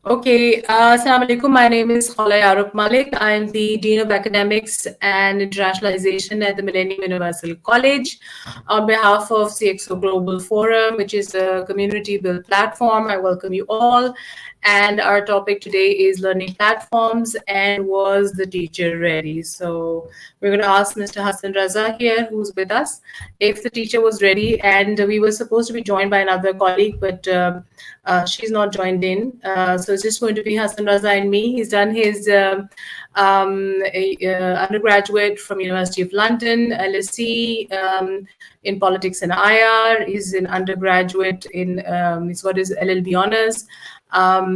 Okay, Assalamu alaikum. My name is Kholah Yaruq Malik. I am the Dean of Academics and Internationalization at the Millennium Universal College. On behalf of CxO Global Forum, which is a community built platform, I welcome you all. And our topic today is learning platforms and was the teacher ready? So we're going to ask Mr. Hassan Raza here, who's with us, if the teacher was ready. And we were supposed to be joined by another colleague, but she's not joined in. So it's just going to be Hassan Raza and me. He's done his undergraduate from University of London, LSE, in politics and IR. He's an undergraduate in, he's got his LLB honors.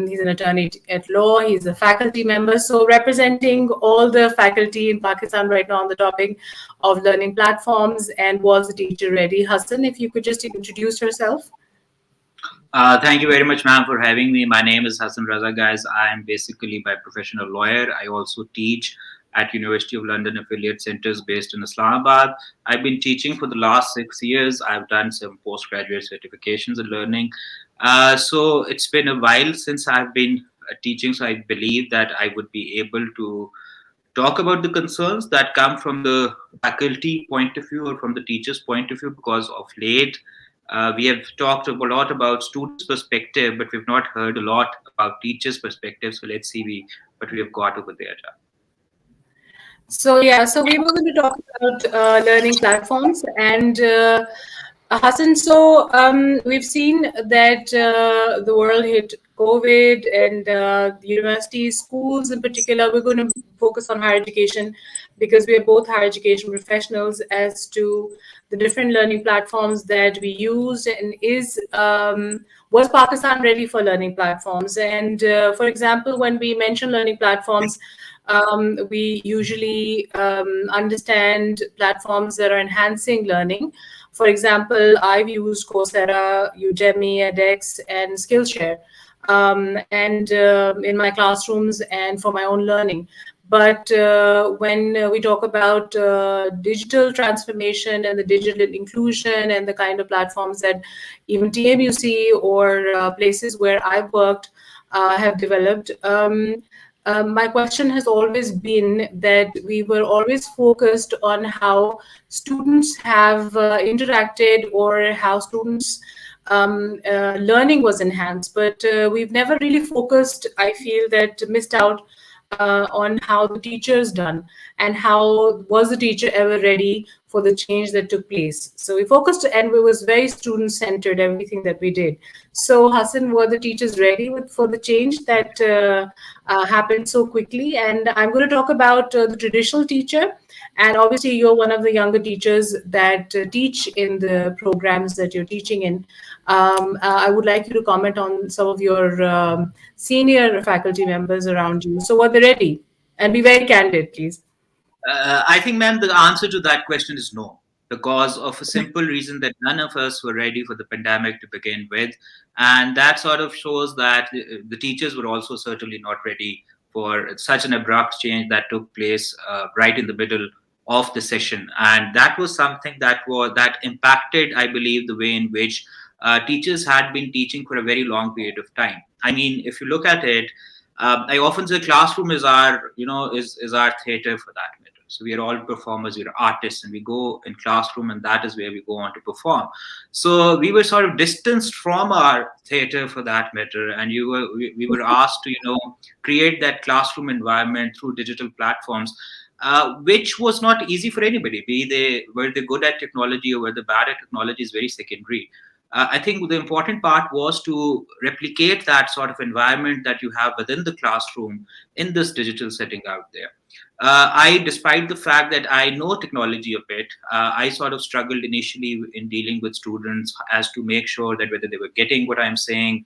He's an attorney at law. He's a faculty member. So representing all the faculty in Pakistan right now on the topic of learning platforms and was the teacher ready? Hassan, if you could just introduce yourself. Thank you very much, ma'am, for having me. My name is Hassan Raza, guys. I am basically by profession a lawyer. I also teach at University of London affiliate centers based in Islamabad. I've been teaching for the last 6 years. I've done some postgraduate certifications in learning. So it's been a while since I've been teaching. So I believe that I would be able to talk about the concerns that come from the faculty point of view or from the teacher's point of view, because of late we have talked a lot about students' perspective, but we've not heard a lot about teachers' perspective. So let's see what we have got over there. So yeah, so we were going to talk about learning platforms and Hassan. So we've seen that the world hit COVID and the universities, schools in particular. We're going to focus on higher education because we are both higher education professionals as to the different learning platforms that we use and was Pakistan ready for learning platforms? And for example, when we mention learning platforms, we usually understand platforms that are enhancing learning. For example, I've used Coursera, Udemy, edX, and Skillshare, and in my classrooms and for my own learning. But when we talk about digital transformation and the digital inclusion and the kind of platforms that even TMUC or places where I've worked have developed, my question has always been that we were always focused on how students have interacted or how students learning was enhanced, but we've never really focused, I feel, that missed out on how the teacher's done and how was the teacher ever ready for the change that took place. So we focused and it was very student-centered, everything that we did. So Hassan, were the teachers ready for the change that happened so quickly? And I'm going to talk about the traditional teacher. And obviously, you're one of the younger teachers that teach in the programs that you're teaching in. I would like you to comment on some of your senior faculty members around you. So were they ready? And be very candid, please. I think, ma'am, the answer to that question is no, because of a simple reason that none of us were ready for the pandemic to begin with. And that sort of shows that the teachers were also certainly not ready for such an abrupt change that took place right in the middle of the session. And that was something that impacted, I believe, the way in which teachers had been teaching for a very long period of time. I mean, if you look at it, I often say classroom is our, is our theater for that matter. So we are all performers, we're artists, and we go in classroom, and that is where we go on to perform. So we were sort of distanced from our theater for that matter, and we were asked to, create that classroom environment through digital platforms. Which was not easy for anybody. Were they good at technology or were they bad at technology is very secondary. I think the important part was to replicate that sort of environment that you have within the classroom in this digital setting out there. Despite the fact that I know technology a bit, I sort of struggled initially in dealing with students as to make sure that whether they were getting what I'm saying,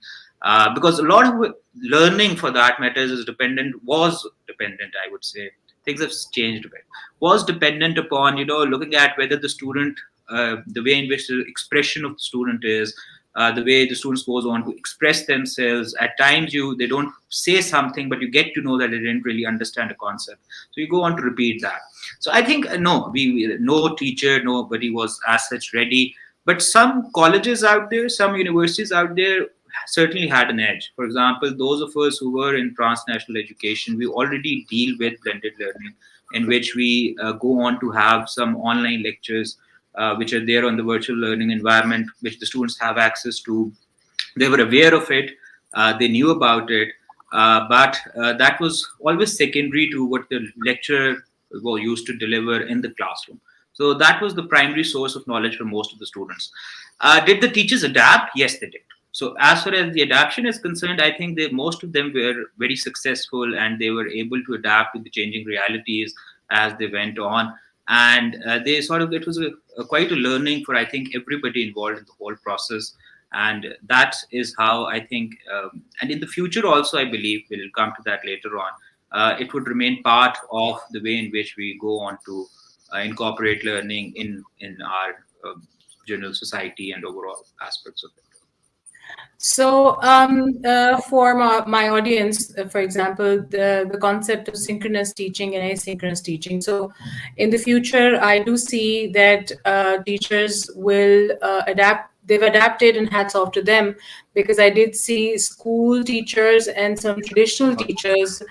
because a lot of learning for that matter was dependent, I would say. Things have changed a bit. Was dependent upon, looking at whether the student, the way in which the expression of the student is, the way the students goes on to express themselves. At times they don't say something, but you get to know that they didn't really understand a concept. So you go on to repeat that. So I think, no teacher, nobody was as such ready. But some colleges out there, some universities out there certainly had an edge. For example, those of us who were in transnational education, we already deal with blended learning, in which we go on to have some online lectures, which are there on the virtual learning environment, which the students have access to. They were aware of it, they knew about it, but that was always secondary to what the lecturer used to deliver in the classroom. So that was the primary source of knowledge for most of the students. Did the teachers adapt? Yes, they did. So as far as the adaptation is concerned, I think most of them were very successful, and they were able to adapt to the changing realities as they went on. And they sort of, it was quite a learning for, I think, everybody involved in the whole process. And that is how I think, and in the future also, I believe we'll come to that later on, it would remain part of the way in which we go on to incorporate learning in our general society and overall aspects of it. So, for my audience, for example, the concept of synchronous teaching and asynchronous teaching. So, in the future, I do see that teachers will adapt. They've adapted, and hats off to them, because I did see school teachers and some traditional teachers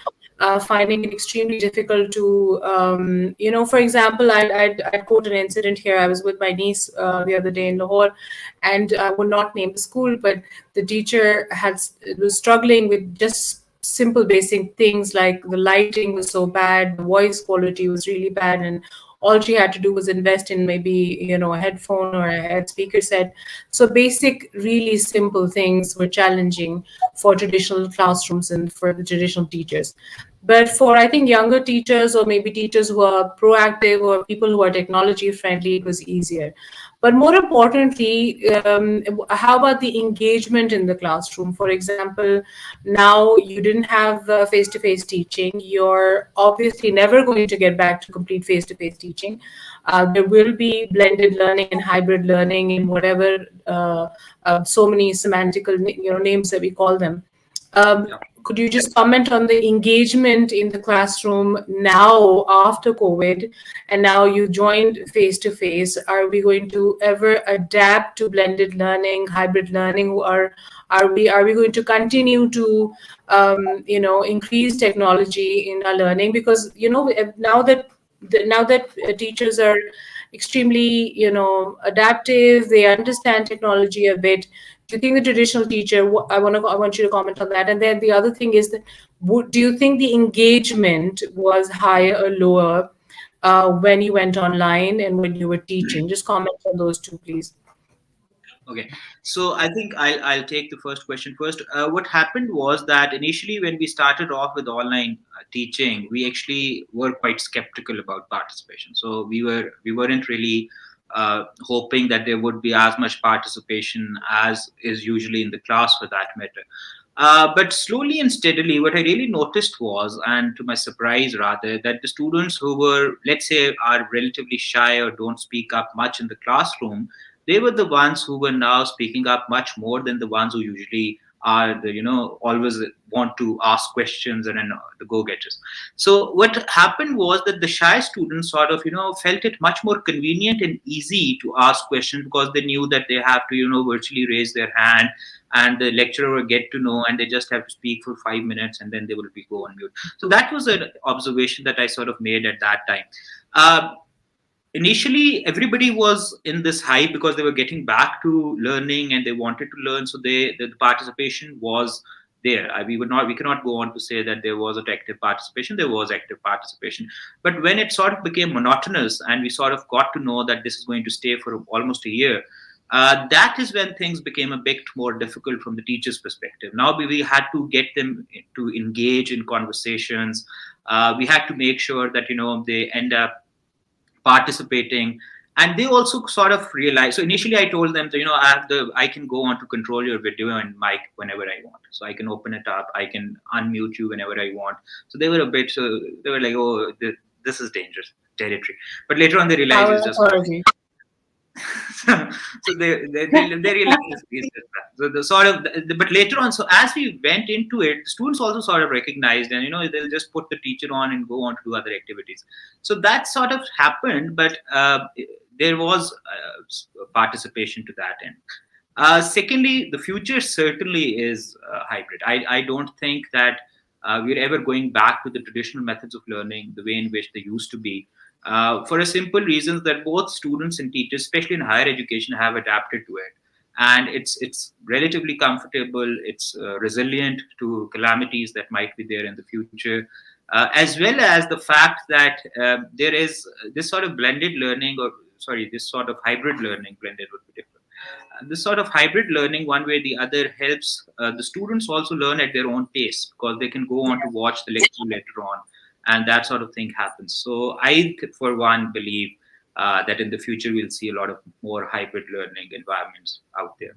finding it extremely difficult to, for example, I'd quote an incident here. I was with my niece the other day in Lahore, and I will not name the school, but the teacher was struggling with just simple basic things, like the lighting was so bad, the voice quality was really bad, and all she had to do was invest in maybe a headphone or a head speaker set. So basic, really simple things were challenging for traditional classrooms and for the traditional teachers. But for, I think, younger teachers, or maybe teachers who are proactive, or people who are technology friendly, it was easier. But more importantly, how about the engagement in the classroom? For example, now you didn't have face-to-face teaching. You're obviously never going to get back to complete face-to-face teaching. There will be blended learning and hybrid learning in whatever so many semantical names that we call them. Could you just comment on the engagement in the classroom now after COVID, and now you joined face to face? Are we going to ever adapt to blended learning, hybrid learning, or are we going to continue to increase technology in our learning? Because now that teachers are extremely adaptive, they understand technology a bit. Do you think the traditional teacher, I want you to comment on that. And then the other thing is that, do you think the engagement was higher or lower when you went online and when you were teaching? Just comment on those two, please. Okay, so I think I'll take the first question first. What happened was that initially, when we started off with online teaching, we actually were quite skeptical about participation. So we weren't really hoping that there would be as much participation as is usually in the class, for that matter. But slowly and steadily, what I really noticed was, and to my surprise rather, that the students who were, let's say, are relatively shy or don't speak up much in the classroom, they were the ones who were now speaking up much more than the ones who usually are always want to ask questions and the go-getters. So what happened was that the shy students sort of felt it much more convenient and easy to ask questions, because they knew that they have to virtually raise their hand, and the lecturer will get to know, and they just have to speak for 5 minutes, and then they will be go on mute. So that was an observation that I sort of made at that time. Initially, everybody was in this hype because they were getting back to learning and they wanted to learn. So the participation was there. We cannot go on to say that there wasn't active participation. There was active participation. But when it sort of became monotonous and we sort of got to know that this is going to stay for almost a year, that is when things became a bit more difficult from the teacher's perspective. Now we had to get them to engage in conversations. We had to make sure that they end up participating, and they also sort of realized. So initially I told them that I can go on to control your video and mic whenever I want, so I can open it up, I can unmute you whenever I want. So they were they were like, oh, this is dangerous territory. But later on they realized it's just so they realized it's just that. So the sort of but later on, so as we went into it, the students also sort of recognized, and they'll just put the teacher on and go on to do other activities. So that sort of happened, but there was participation to that end. Secondly, the future certainly is hybrid. I don't think that we're ever going back to the traditional methods of learning the way in which they used to be. For a simple reason that both students and teachers, especially in higher education, have adapted to it, and it's relatively comfortable. It's resilient to calamities that might be there in the future, as well as the fact that there is this sort of blended learning, or sorry, this sort of hybrid learning. Blended would be different. This sort of hybrid learning, one way or the other, helps the students also learn at their own pace, because they can go on to watch the lecture later on, and that sort of thing happens. So I, for one, believe that in the future we'll see a lot of more hybrid learning environments out there.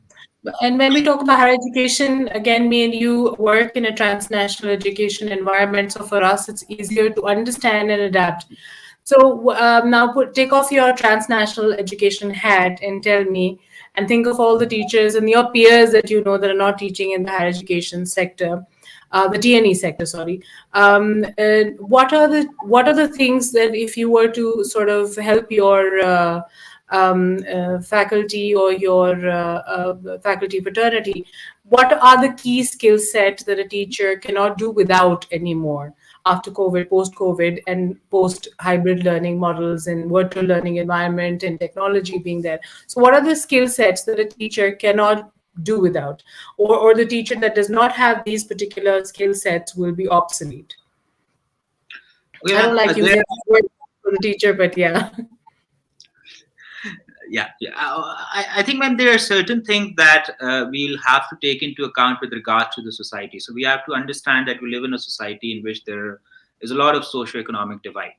And when we talk about higher education, again, me and you work in a transnational education environment. So for us, it's easier to understand and adapt. So now take off your transnational education hat and tell me, and think of all the teachers and your peers that you know that are not teaching in the higher education sector, the TNE sector, sorry. What are the things that if you were to sort of help your faculty or your faculty fraternity, what are the key skill sets that a teacher cannot do without anymore after COVID, post-COVID, and post-hybrid learning models and virtual learning environment and technology being there? So what are the skill sets that a teacher cannot do without, or the teacher that does not have these particular skill sets will be obsolete? Okay, I don't like there, using that word for the teacher, but yeah. yeah. I think, when there are certain things that we'll have to take into account with regards to the society. So we have to understand that we live in a society in which there is a lot of socioeconomic divide.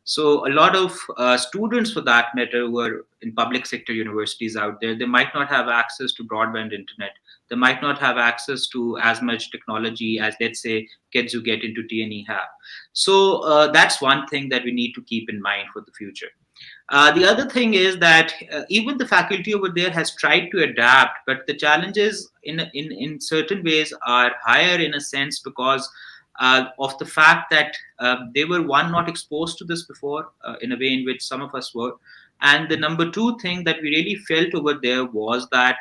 So a lot of students, for that matter, who are in public sector universities out there, they might not have access to broadband internet. They might not have access to as much technology as, let's say, kids who get into TNE have. So that's one thing that we need to keep in mind for the future. The other thing is that even the faculty over there has tried to adapt, but the challenges in certain ways are higher, in a sense, because of the fact that they were, one, not exposed to this before in a way in which some of us were. And the number two thing that we really felt over there was that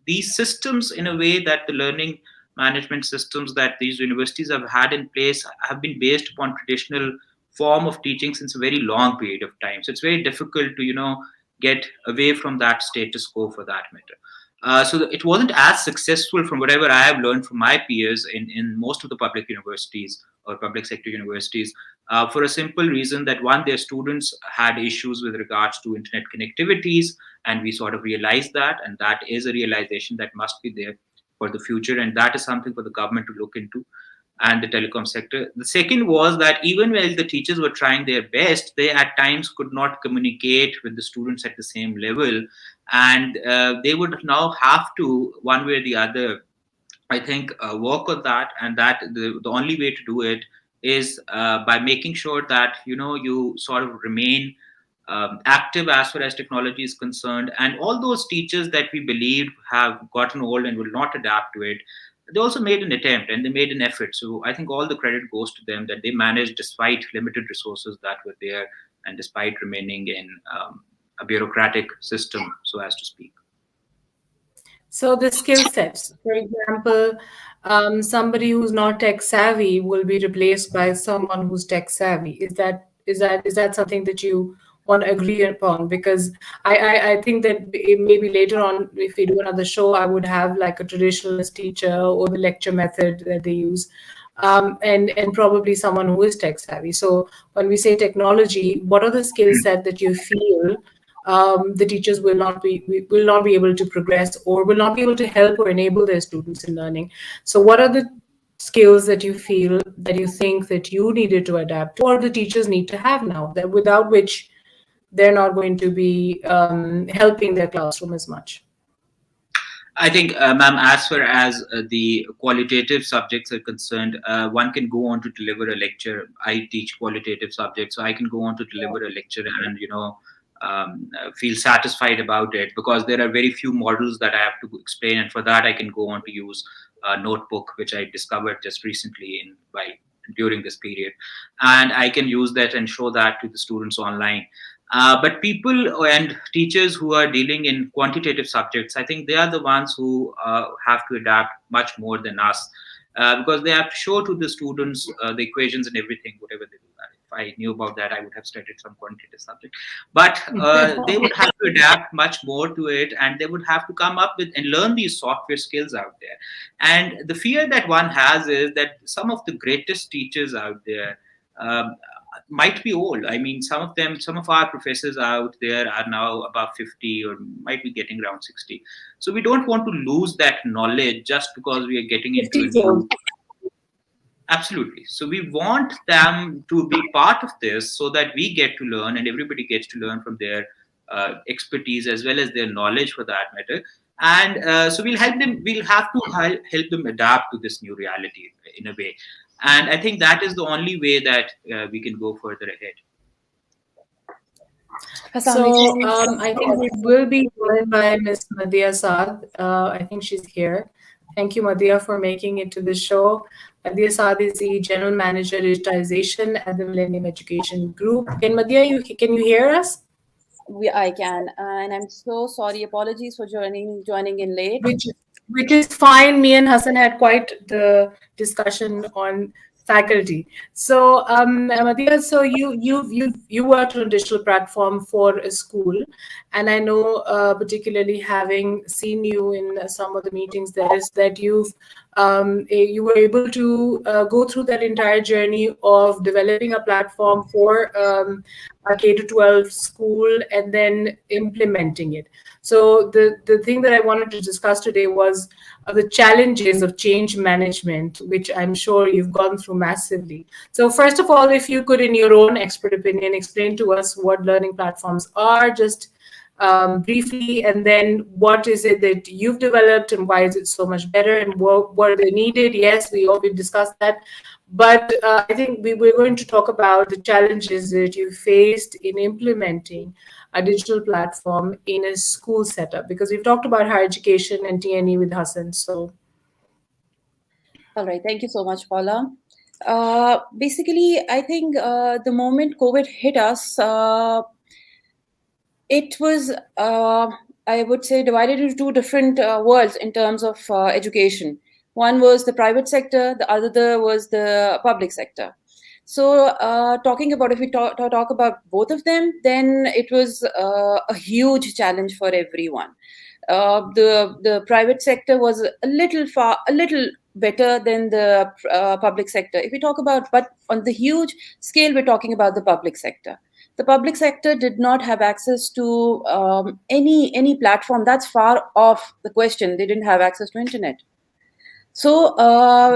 these systems, in a way, that the learning management systems that these universities have had in place have been based upon traditional form of teaching since a very long period of time. So it's very difficult to get away from that status quo, for that matter. So it wasn't as successful, from whatever I have learned from my peers in most of the public universities or public sector universities, for a simple reason that, one, their students had issues with regards to internet connectivities, and we sort of realized that, and that is a realization that must be there for the future, and that is something for the government to look into, and the telecom sector. The second was that even while the teachers were trying their best, they at times could not communicate with the students at the same level, and they would now have to, one way or the other, I think, work on that, and that the only way to do it is by making sure that you sort of remain active as far as technology is concerned. And all those teachers that we believed have gotten old and will not adapt to it, they also made an attempt and they made an effort. So I think all the credit goes to them, that they managed, despite limited resources that were there, and despite remaining in a bureaucratic system, so as to speak. So the skill sets, for example, somebody who's not tech savvy will be replaced by someone who's tech savvy. Is that something that you want to agree upon? Because I think that maybe later on, if we do another show, I would have like a traditionalist teacher or the lecture method that they use, and probably someone who is tech savvy. So when we say technology, what are the skill set that you feel the teachers will not be able to progress or will not be able to help or enable their students in learning? So what are the skills that you feel that you think that you needed to adapt to, or the teachers need to have now, that without which they're not going to be helping their classroom as much? I think, ma'am, as far as the qualitative subjects are concerned, one can go on to deliver a lecture. I teach qualitative subjects, so I can go on to deliver a lecture and feel satisfied about it, because there are very few models that I have to explain, and for that I can go on to use a notebook, which I discovered just recently during this period, and I can use that and show that to the students online. But people and teachers who are dealing in quantitative subjects, I think they are the ones who have to adapt much more than us, because they have to show to the students the equations and everything, whatever they do. If I knew about that, I would have studied some quantitative subject. But they would have to adapt much more to it, and they would have to come up with and learn these software skills out there. And the fear that one has is that some of the greatest teachers out there um, might be old. I mean, some of them, some of our professors out there are now above 50 or might be getting around 60. So we don't want to lose that knowledge just because we are getting into 50 a is old. new. Absolutely. So we want them to be part of this so that we get to learn and everybody gets to learn from their expertise as well as their knowledge for that matter. And so we'll help them, we'll have to help them adapt to this new reality in a way. And I think that is the only way that we can go further ahead. So I think we will be joined by Miss Madiha Saad. I think she's here. Thank you, Madiha, for making it to the show. Madiha Saad is the General Manager Digitization at the Millennium Education Group. Can you hear us? I can, and I'm so sorry. Apologies for joining in late. Which is fine. Me and Hassan had quite the discussion on faculty. So, Madiha, so you worked on a digital platform for a school, and I know, particularly having seen you in some of the meetings, there is that you were able to go through that entire journey of developing a platform for a K to 12 school and then implementing it. So the thing that I wanted to discuss today was the challenges of change management, which I'm sure you've gone through massively. So first of all, if you could, in your own expert opinion, explain to us what learning platforms are, just briefly, and then what is it that you've developed and why is it so much better, and what are they needed? Yes, we've discussed that. But I think we're going to talk about the challenges that you faced in implementing a digital platform in a school setup, because we've talked about higher education and TNE with Hassan. So, All right, thank you so much, Kholah. Basically, I think the moment COVID hit us, it was, I would say, divided into two different worlds in terms of education. One was the private sector, the other was the public sector. So, talking about, if we talk about both of them, then it was a huge challenge for everyone. The private sector was a little better than the public sector. If we talk about, but on the huge scale, we're talking about the public sector. The public sector did not have access to any platform. That's far off the question. They didn't have access to internet. So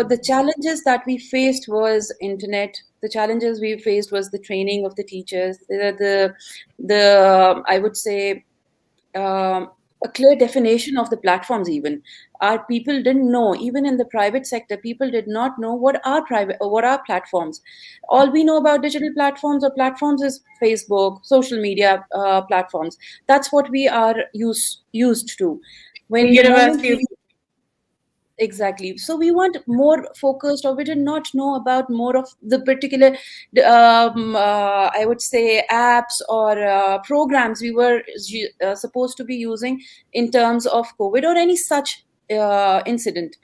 the challenges that we faced was internet. The challenges we faced was the training of the teachers. The I would say a clear definition of the platforms. Even our people didn't know. Even in the private sector, people did not know what are platforms. All we know about digital platforms or platforms is Facebook, social media platforms. That's what we are used to. When the moment we Exactly. So we want more focused, or we did not know about more of the particular, I would say, apps or programs we were supposed to be using in terms of COVID or any such incident.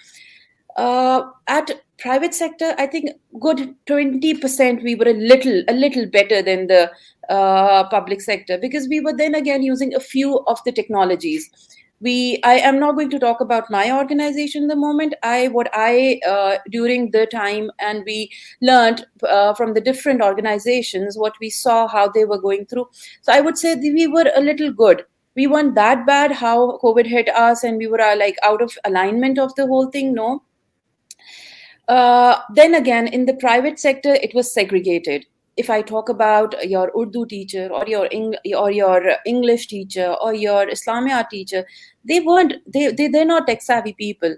At private sector, I think good 20% we were a little better than the public sector, because we were then again using a few of the technologies. I am not going to talk about my organization in the moment. During the time, and we learned from the different organizations what we saw, how they were going through. So I would say we were a little good. We weren't that bad how COVID hit us and we were like out of alignment of the whole thing. No. Then again, in the private sector, it was segregated. If I talk about your Urdu teacher or your English teacher or your Islamia teacher, they're not tech savvy people.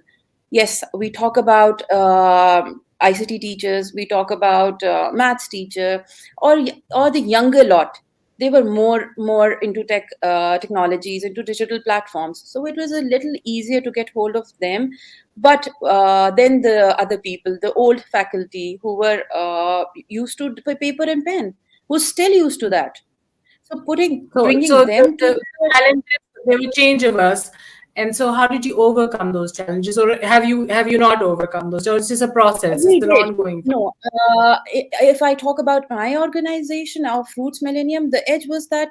Yes, we talk about ICT teachers, we talk about maths teacher, or the younger lot. They were more into technologies, into digital platforms. So it was a little easier to get hold of them. But then the other people, the old faculty who were used to paper and pen, who's still used to that. So So bringing them to the challenges, they were change averse. And so how did you overcome those challenges? Or have you not overcome those? Or it's just a process, it's we an did. ongoing process. No, if I talk about my organization, our Fruits Millennium, the edge was that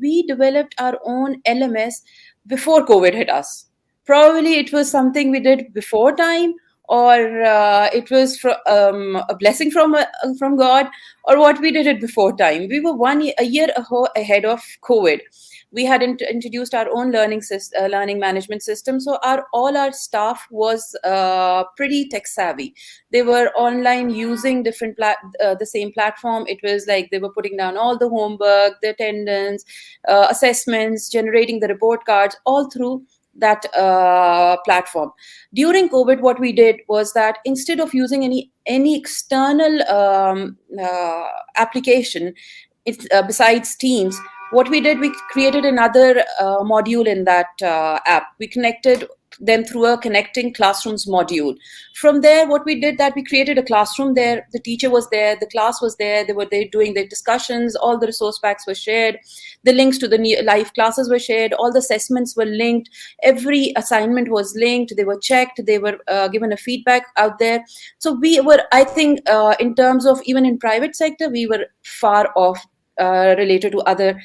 we developed our own LMS before COVID hit us. Probably it was something we did before time, or it was a blessing from God, or what we did it before time. We were a year ahead of COVID. We had introduced our own learning management system, so all our staff was pretty tech savvy. They were online using the same platform. It was like they were putting down all the homework, the attendance, assessments, generating the report cards, all through that platform. During COVID, what we did was that instead of using any external application, besides Teams, what we did, we created another module in that app. We connected them through a connecting classrooms module. From there, what we did, that we created a classroom there. The teacher was there, the class was there, they were there doing their discussions, all the resource packs were shared, the links to the live classes were shared, all the assessments were linked, every assignment was linked, they were checked, they were given a feedback out there. So we were, I think, in terms of even in private sector, we were far off related to other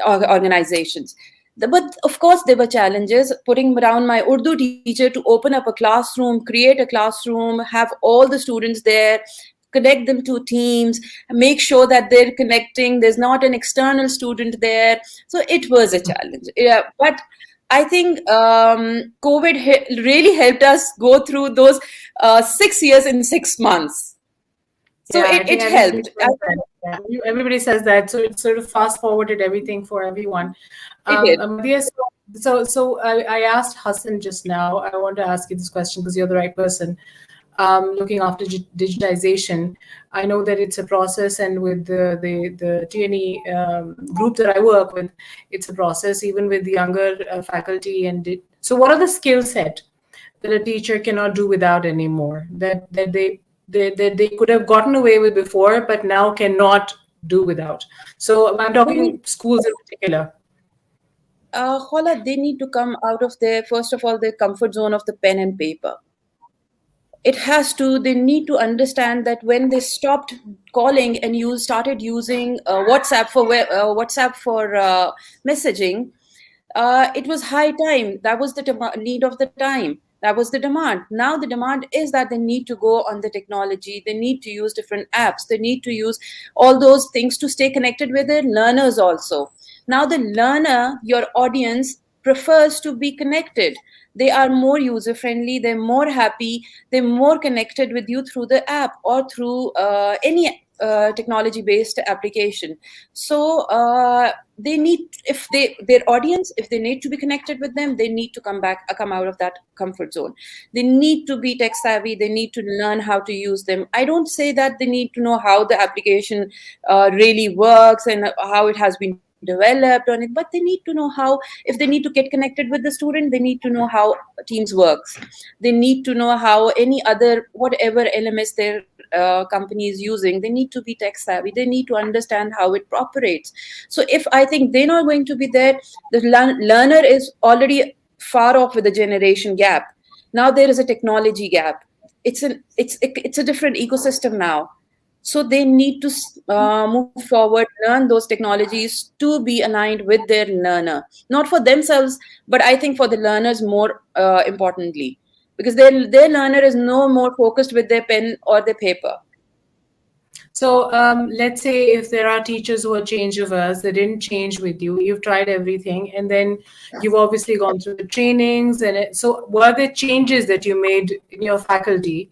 organizations. But of course, there were challenges. Putting around my Urdu teacher to open up a classroom, create a classroom, have all the students there, connect them to Teams, make sure that they're connecting. There's not an external student there. So it was a challenge. Yeah, but I think COVID really helped us go through those 6 years in 6 months. So Yeah, I it think everybody helped. says that. Yeah, everybody says that. So it sort of fast forwarded everything for everyone. It did. Madiha, so I asked Hassan just now. I want to ask you this question because you're the right person. Looking after digitization, I know that it's a process, and with the TNE group that I work with, it's a process. Even with the younger faculty, so what are the skill set that a teacher cannot do without anymore? That they could have gotten away with before, but now cannot do without. So I'm talking schools in particular. Kholah, they need to come out of first of all, their comfort zone of the pen and paper. They need to understand that when they stopped calling and started using WhatsApp for messaging, it was high time. That was the need of the time. That was the demand. Now the demand is that they need to go on the technology. They need to use different apps. They need to use all those things to stay connected with their learners also. Now the learner, your audience, prefers to be connected. They are more user friendly. They're more happy. They're more connected with you through the app or through any technology based application. So they need, their audience, if they need to be connected with them, they need to come out of that comfort zone. They need to be tech savvy. They need to learn how to use them. I don't say that they need to know how the application really works and how it has been developed on it, but they need to know how, if they need to get connected with the student, they need to know how Teams works. They need to know how any other, whatever LMS their company is using, they need to be tech savvy. They need to understand how it operates. So if I think they're not going to be there, the learner is already far off with the generation gap. Now there is a technology gap. It's a different ecosystem now. So they need to move forward, learn those technologies to be aligned with their learner, not for themselves, but I think for the learners more importantly, because their learner is no more focused with their pen or their paper. So let's say if there are teachers who are change averse, they didn't change with you, you've tried everything, and then you've obviously gone through the trainings. So were there changes that you made in your faculty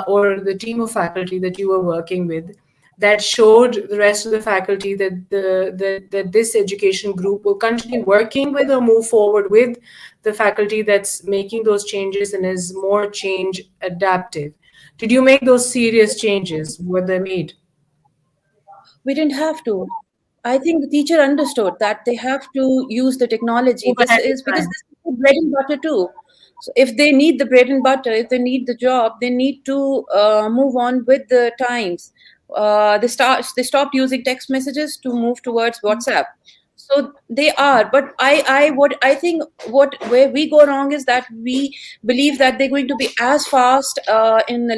or the team of faculty that you were working with that showed the rest of the faculty that this education group will continue working with or move forward with the faculty that's making those changes and is more change adaptive? Did you make those serious changes? Were they made? We didn't have to. I think the teacher understood that they have to use the technology. Move ahead with Because time. this is bread and butter too. So if they need the bread and butter, if they need the job, they need to move on with the times. They stopped using text messages to move towards WhatsApp. So they are, but I think where we go wrong is that we believe that they're going to be as fast in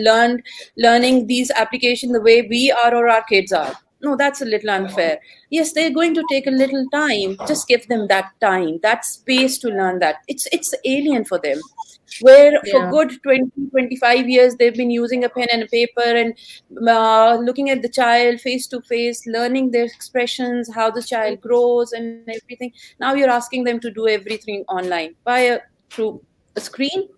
learning these applications the way we are or our kids are. No, that's a little unfair. Yes, they're going to take a little time. Just give them that time, that space to learn that. It's alien for them. Where for Yeah. good 20-25 years they've been using a pen and a paper and looking at the child face to face, learning their expressions, how the child grows and everything. Now you're asking them to do everything online through a screen.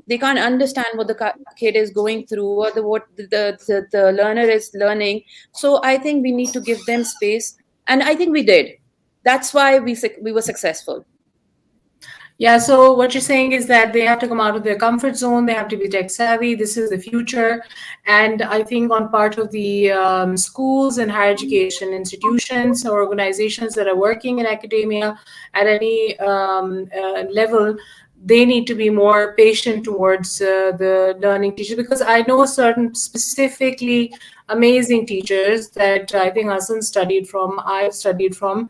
They can't understand what the kid is going through or what the learner is learning. So I think we need to give them space, and I think we did. That's why we were successful. Yeah, so what you're saying is that they have to come out of their comfort zone. They have to be tech savvy. This is the future. And I think on part of the schools and higher education institutions or organizations that are working in academia at any level, they need to be more patient towards the learning teachers, because I know certain specifically amazing teachers that I think Hassan studied from, I've studied from.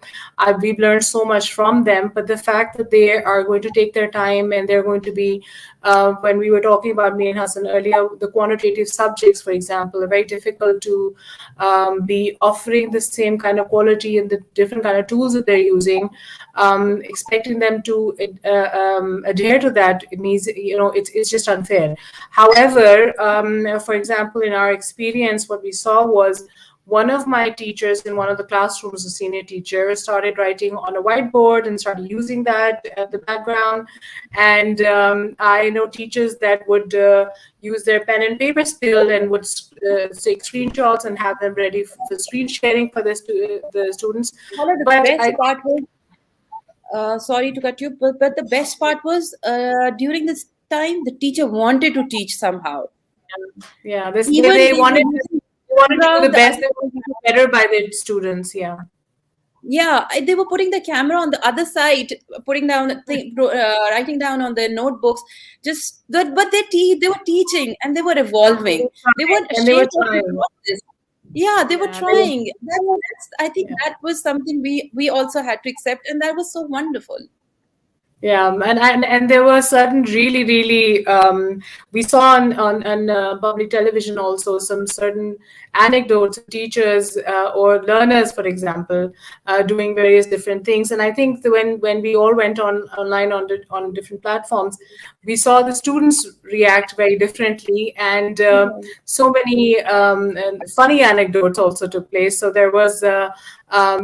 We've learned so much from them, but the fact that they are going to take their time and they're going to be, when we were talking about, me and Hassan earlier, the quantitative subjects, for example, are very difficult to be offering the same kind of quality and the different kind of tools that they're using. Expecting them to adhere to that, it means, it's just unfair. However, for example, in our experience, what we saw was one of my teachers in one of the classrooms, a senior teacher, started writing on a whiteboard and started using that at the background. And I know teachers that would use their pen and paper still and would take screenshots and have them ready for screen sharing for the students. Kholah, the But best part was, sorry to cut you, but the best part was during this time the teacher wanted to teach somehow. yeah, Even they they wanted were to, using do the camera, best. They wanted to do better by their students. Yeah. yeah, they were putting the camera on the other side, putting down writing down on their notebooks. Just that, but they were teaching and they were evolving. They weren't And they were ashamed of the trying. process. Yeah, they were Yeah, trying. I think yeah. that was something we also had to accept, and that was so wonderful. Yeah, and there were certain really we saw on public television also some certain anecdotes of teachers or learners, for example, doing various different things. And I think that when we all went online on different platforms, we saw the students react very differently, and so many funny anecdotes also took place. So there was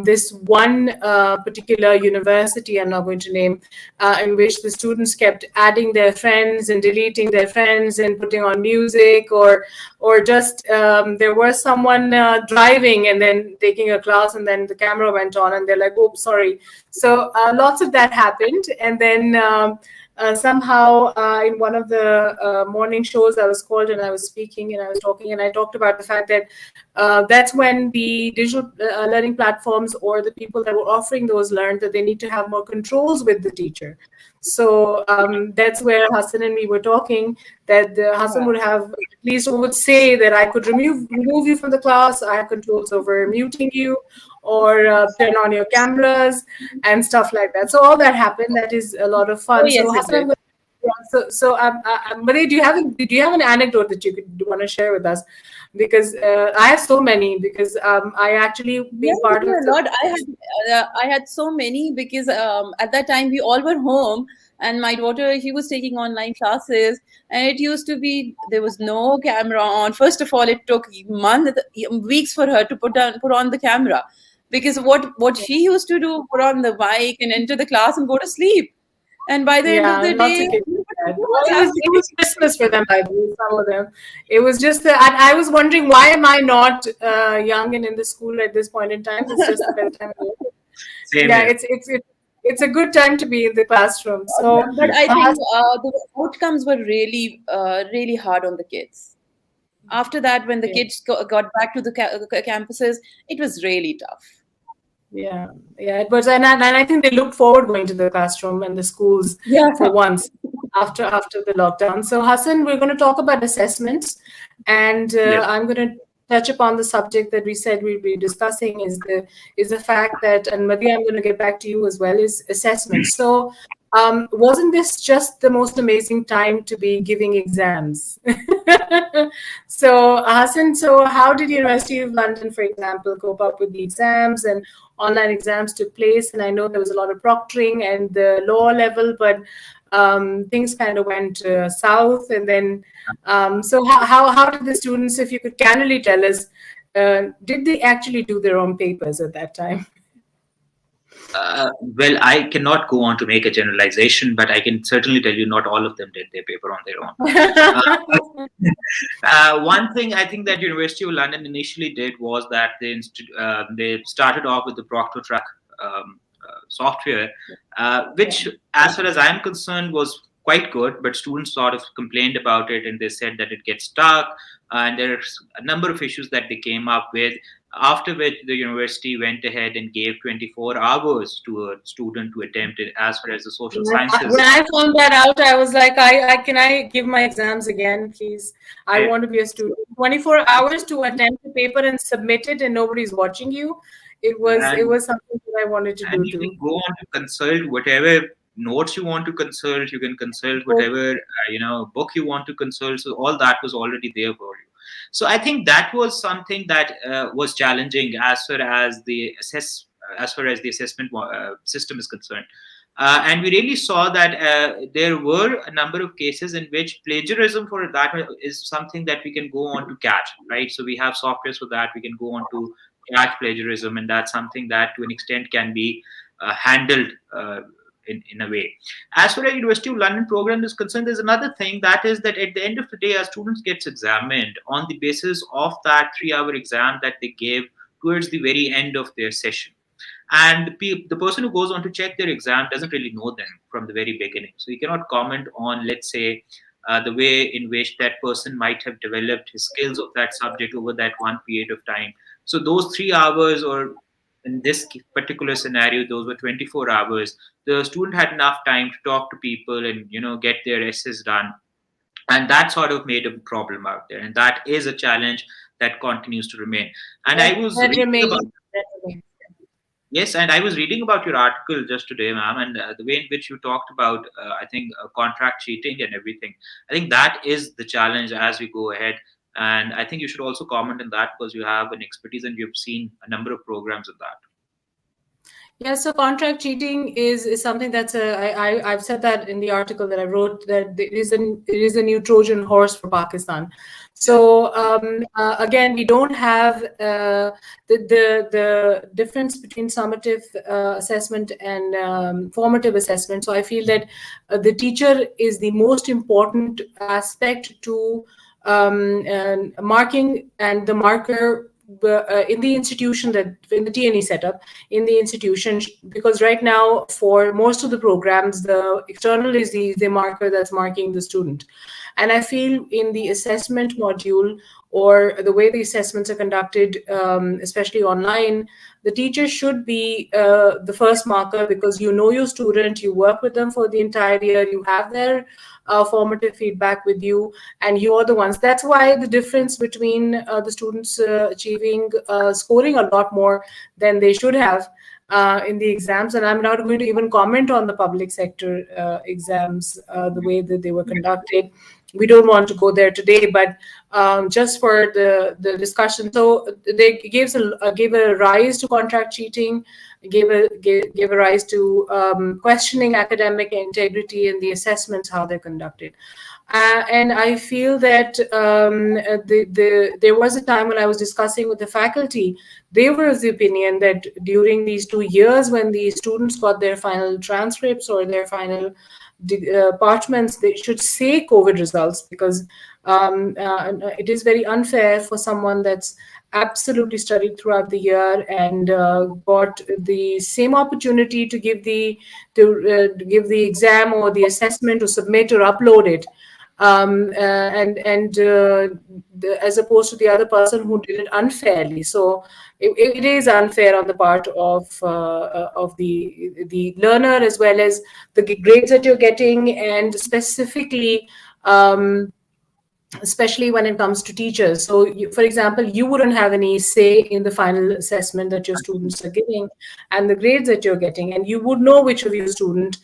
this one particular university, I'm not going to name, in which the students kept adding their friends and deleting their friends and putting on music, or just there was someone driving and then taking a class, and then the camera went on and they're like, "Oh, sorry." So lots of that happened, and then somehow in one of the morning shows, I was called and I was speaking and I was talking, and I talked about the fact that that's when the digital learning platforms or the people that were offering those learned that they need to have more controls with the teacher. So that's where Hassan and me were talking, that Hassan would have, at least would say that I could remove you from the class. I have controls over muting you, or turn on your cameras and stuff like that. So all that happened. That is a lot of fun. Oh, yes, So it Hassan, did. Madiha, do you have an anecdote that you could want to share with us? Because I have so many. Because I actually Yeah, been part of there were a lot. I had so many because at that time we all were home, and my daughter, she was taking online classes, and it used to be there was no camera on. First of all, it took weeks for her to put on the camera, because what she used to do, put on the mic and enter the class and go to sleep, and by the end of Yeah, the lots day, of kids did that. Well, what's it happening? was Christmas for them, I believe, some of them. It was just that I was wondering, why am I not young and in the school at this point in time? It's just the best time of year. Same Yeah, here. it's a good time to be in the classroom. So But I think the outcomes were really hard on the kids. After that, when the yeah, kids got back to the campuses, it was really tough. yeah, yeah, it was, and I think they looked forward going to the classroom and the schools Yeah. for once after the lockdown. So Hassan, we're going to talk about assessments, and Yes. I'm going to touch upon the subject that we said we'll be discussing is the fact that, and Madiha, I'm going to get back to you as well, is assessment. So wasn't this just the most amazing time to be giving exams? So Hassan, so how did University of London, for example, cope up with the exams, and online exams took place? And I know there was a lot of proctoring and the law level, but things kind of went south. And then, so how did the students, if you could candidly tell us, did they actually do their own papers at that time? Well, I cannot go on to make a generalization, but I can certainly tell you not all of them did their paper on their own. One thing I think that University of London initially did was that they started off with the Proctor Track software, which, as far as I'm concerned, was quite good, but students sort of complained about it and they said that it gets stuck, and there's a number of issues that they came up with. After which the university went ahead and gave 24 hours to a student to attempt it as far as the social sciences. When I found that out, I was like, can I give my exams again, please? I want to be a student. 24 hours to attempt a paper and submit it, and nobody's watching you. It was something that I wanted to do you too. can go on to consult whatever notes you want to consult. You can consult whatever book you want to consult. So all that was already there for you. So I think that was something that was challenging as far as the assessment system is concerned. And we really saw that there were a number of cases in which plagiarism for that is something that we can go on to catch, right? So we have softwares for that. We can go on to catch plagiarism, and that's something that to an extent can be handled in a way. As far as University of London program is concerned, there's another thing, that is that at the end of the day, our students gets examined on the basis of that 3-hour exam that they gave towards the very end of their session. And the person who goes on to check their exam doesn't really know them from the very beginning. So you cannot comment on, let's say, the way in which that person might have developed his skills of that subject over that one period of time. So those 3 hours, or in this particular scenario, those were 24 hours. The student had enough time to talk to people and, get their essays done. And that sort of made a problem out there. And that is a challenge that continues to remain. And I was Yes, and I was reading about your article just today, ma'am, and the way in which you talked about, I think, contract cheating and everything. I think that is the challenge as we go ahead. And I think you should also comment on that, because you have an expertise and you've seen a number of programs of that. Yeah, so contract cheating is something that's I've said that in the article that I wrote, that it is a new Trojan horse for Pakistan. So again, we don't have the difference between summative assessment and formative assessment. So I feel that the teacher is the most important aspect to marking, and the marker in the institution, that in the TNE setup in the institution, because right now for most of the programs, the external is the marker that's marking the student. And I feel in the assessment module, or the way the assessments are conducted, especially online, the teacher should be the first marker, because you know your student, you work with them for the entire year, you have their formative feedback with you, and you're the ones. That's why the difference between the students scoring a lot more than they should have in the exams. And I'm not going to even comment on the public sector exams, the way that they were conducted. We don't want to go there today, but just for the discussion. So they gave a rise to contract cheating, gave a rise to questioning academic integrity and the assessments, how they're conducted. And I feel that there was a time when I was discussing with the faculty, they were of the opinion that during these 2 years, when the students got their final transcripts or their final parchments, they should say COVID results, because it is very unfair for someone that's absolutely studied throughout the year and got the same opportunity to give the exam or the assessment, to submit or upload it, as opposed to the other person who did it unfairly. So it is unfair on the part of the learner, as well as the grades that you're getting, and specifically especially when it comes to teachers. So, for example, you wouldn't have any say in the final assessment that your students are giving and the grades that you're getting, and you would know which of your student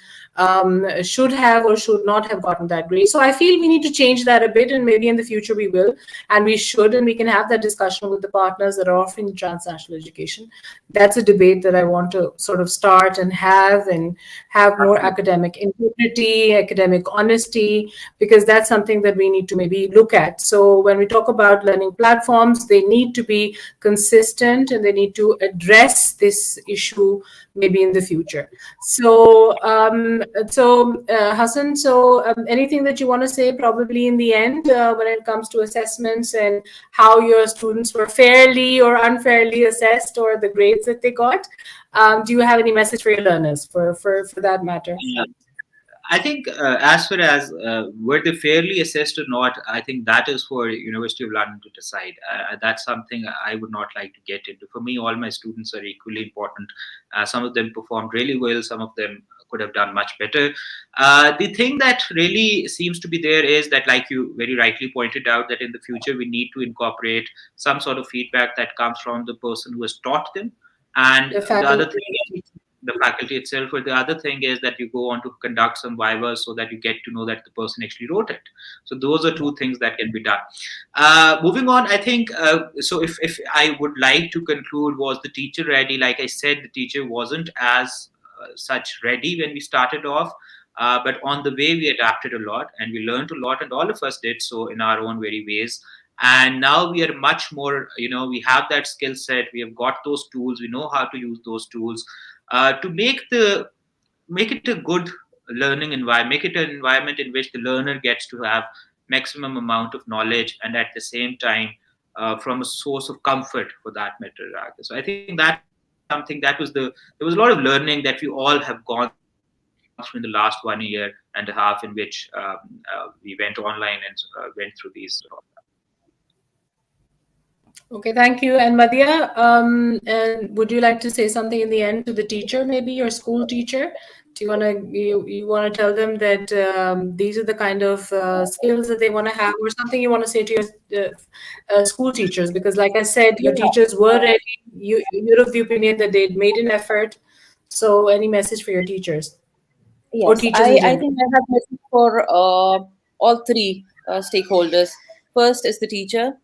should have or should not have gotten that grade. So I feel we need to change that a bit, and maybe in the future we will, and we should, and we can have that discussion with the partners that are offering transnational education. That's a debate that I want to sort of start and have more academic integrity, academic honesty, because that's something that we need to maybe look at. So when we talk about learning platforms, they need to be consistent and they need to address this issue maybe in the future. So, Hassan, so anything that you want to say probably in the end when it comes to assessments and how your students were fairly or unfairly assessed, or the grades that they got? Do you have any message for your learners for that matter? Yeah. I think as far as were they fairly assessed or not, I think that is for University of London to decide. That's something I would not like to get into. For me, all my students are equally important. Some of them performed really well. Some of them could have done much better. The thing that really seems to be there is that, like you very rightly pointed out, that in the future we need to incorporate some sort of feedback that comes from the person who has taught them. And the other thing is the faculty itself, or the other thing is that you go on to conduct some vivas so that you get to know that the person actually wrote it. So those are two things that can be done. Moving on, I think so if I would like to conclude, was the teacher ready? Like I said, the teacher wasn't as such ready when we started off, but on the way we adapted a lot and we learned a lot, and all of us did so in our own very ways. And now we are much more, we have that skill set, we have got those tools, we know how to use those tools to make it a good learning environment, make it an environment in which the learner gets to have maximum amount of knowledge, and at the same time from a source of comfort for that matter. So I think that's something that there was a lot of learning that we all have gone through in the last 1.5 years in which we went online and went through these. Okay, thank you. And Madiya, and would you like to say something in the end to the teacher, maybe your school teacher? Do you want to tell them that these are the kind of skills that they want to have, or something you want to say to your school teachers? Because, like I said, your teachers were ready. You're of the opinion that they'd made an effort. So, any message for your teachers? Or Yes, teachers in I general? think I have message for all three stakeholders. First is the teacher.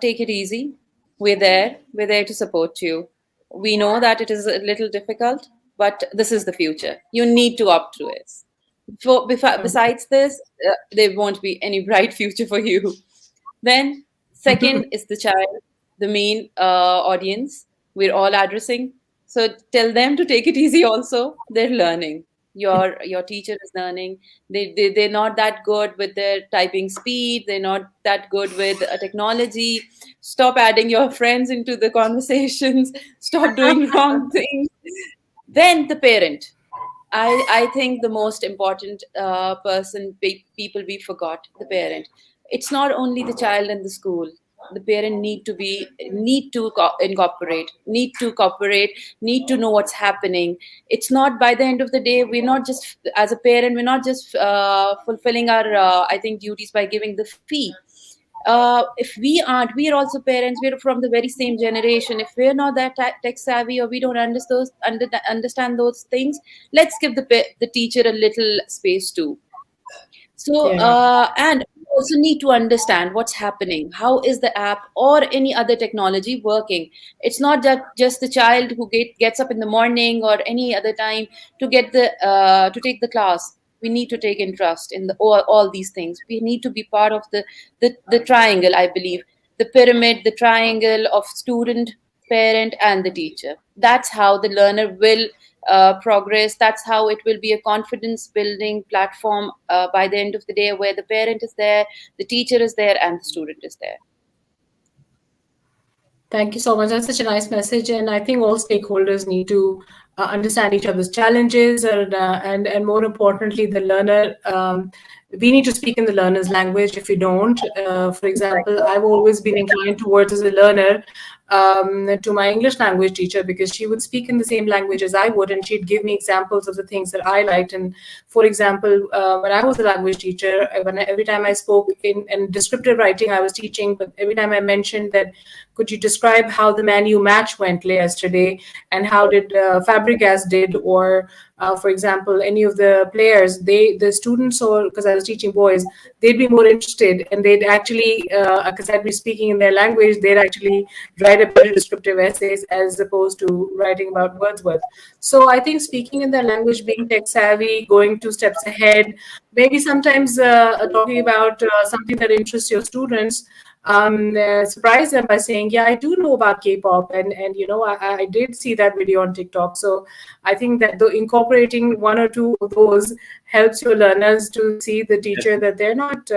Take it easy. We're there. We're there to support you. We know that it is a little difficult, but this is the future. You need to opt to it. Besides this, there won't be any bright future for you. Then, second is the child, the main audience we're all addressing. So tell them to take it easy also. They're learning. Your teacher is learning. They're not that good with their typing speed. They're not that good with technology. Stop adding your friends into the conversations. Stop doing wrong things. Then the parent. I think the most important people we forgot, the parent. It's not only the child in the school. The parent need to incorporate, need to cooperate, need to know what's happening. It's not, by the end of the day, we're not just, as a parent, we're not just fulfilling our I think duties by giving the fee. If we aren't, we are also parents, we're from the very same generation. If we're not that tech savvy, or we don't understand those things, let's give the teacher a little space too. So, and we also need to understand what's happening. How is the app or any other technology working? It's not just the child who gets up in the morning or any other time to get to take the class. We need to take interest in all these things. We need to be part of the triangle, I believe, the pyramid, the triangle of student, parent, and the teacher. That's how the learner will progress. That's how it will be a confidence building platform by the end of the day, where the parent is there, the teacher is there, and the student is there. Thank you so much. That's such a nice message, and I think all stakeholders need to understand each other's challenges, and more importantly, the learner. We need to speak in the learner's language. If we don't, for example, I've always been inclined towards, as a learner, to my English language teacher, because she would speak in the same language as I would, and she'd give me examples of the things that I liked. And for example, when I was a language teacher, every time I spoke in descriptive writing, I was teaching, but every time I mentioned that, could you describe how the Man U match went yesterday, and how did Fabregas did, or for example, any of the players, the students, or because I was teaching boys, they'd be more interested, and they'd actually, because I'd be speaking in their language, they'd actually write a better descriptive essays as opposed to writing about Wordsworth. So I think speaking in their language, being tech savvy, going 2 steps ahead, maybe sometimes talking about something that interests your students, surprise them by saying, yeah, I do know about K-pop, and I did see that video on TikTok. So I think that incorporating 1 or 2 of those helps your learners to see the teacher that they're not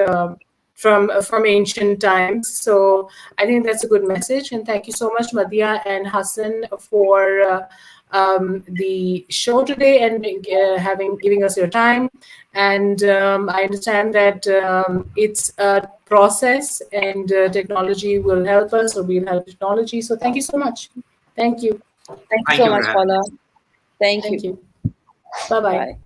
from ancient times. So I think that's a good message, and thank you so much, Madiya and Hassan, for the show today, and giving us your time. And I understand that it's a process, and technology will help us, or we'll help technology. So thank you so much. Thank you. Thank you so much, Kholah. Thank you. Bye-bye. Bye.